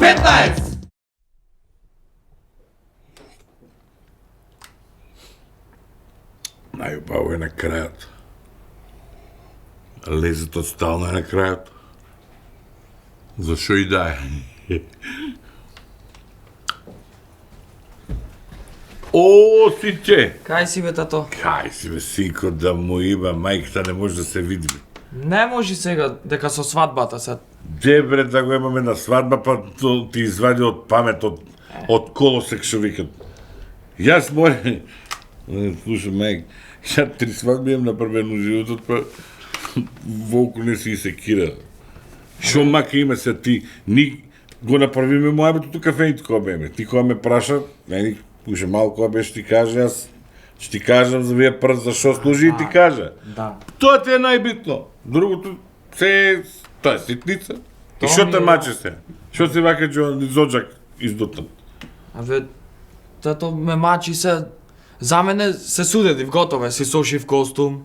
K15! Најубаво е на крајот. Лезето стално е на крајот. Зашо и да е? О, сиче! Кај си бе, тато? Кај си бе, синко, да му има, мајката не може да се види. Не може сега, дека со свадбата се. Де бре да го имаме на свадба, па ти извади од памет, од колосек шо викат. Јас море... Слушай, мајк, ја 3 свадби имам направено животот, па волку не си и секира. Шо мака има се ти, ни го направиме мојабето кафените која беме. Ти која ме праша, мене, уште малко која беше ти каже, јас ќе ти кажам за вие прст за шо служи и ти кажа. Да. Тоа ти е најбитно. Другото се тоа е ситница. И шо те маче се? Шо се вака зоджак издутан? Абе, тато ме мачи се. За мене се судедив, готове, си сошив костум.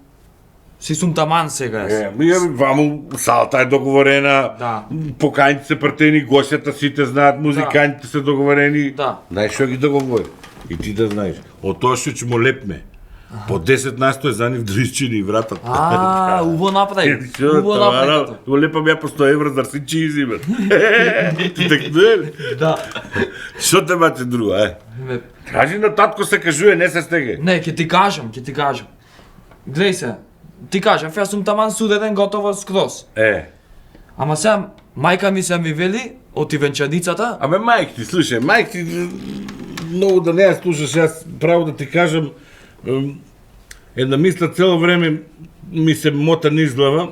Си сум таман сега. Ваму салта е договорена, Да. поканите се пратени, гостјата сите знаат, музикантите се договорени. Да. Знаеш што ги договори? И ти да знаеш. Од тоа што ќе му лепме. По 10 на 100 е за нив да изчини и вратат. Убаво направи. Убаво направи, тато. Го лепам ја по 100 евра, да си чи изимат. Ти так не? Да. Што те бате друга, Ме- Кажи на татко се кажуе, не се стеге. Не, ќе ти кажам. Глеј се, ти кажам, јас сум таман судеден, готово скроз. Ама сега, мајка ми се ми вели, оти венчаницата, Абе, мајк ти, слушај, мајк ти, многу да не ја слушаш, јас право да ти кажам, една мисла цело време ми се мота низ глава,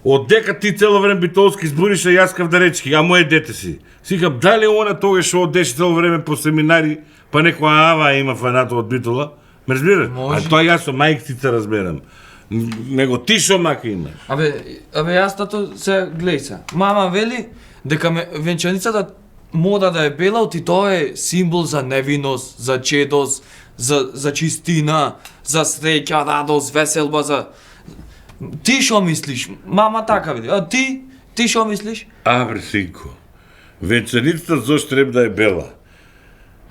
од дека ти цело време битолски зборише, јас кав да речки, а моје дете си. Сикам, дали она тогаш што одеше цело време по семинари, па некоја ава има фанато од битола, ме разбираш? Може. А тоа јас со мајк ти се разберам. Него ти шо мака имаш? абе јас тато се глеј се. Мама вели дека венчаницата мода да е бела, оти тоа е символ за невиност, за чедост, за чистина, за среќа, радост, веселба, за... Ти шо мислиш? Мама така вели. А ти шо мислиш? Абре, синко, венчаницата зошто треба да е бела?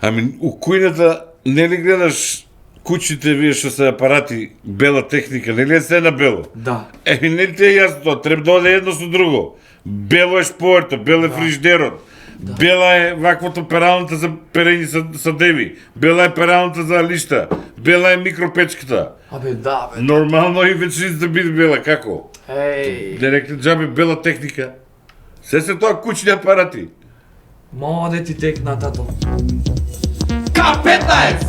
Ами, у кујната не ли гледаш кучите вие што се апарати, бела техника, не ли е се на бело? Да. Еми, не ли ти е јасно тоа? Треба да оде едно со друго. Бело е шпоето, бел е фриждерот, бела е ваквото пералната за перење са деви, бела е пералната за лишта, бела е микропечката. Абе да, бе. Нормално и вечерите да биде бела, како? Еј, Директно джабе бела техника. Се тоа кучни апарати. моде ти текна, тато. K15!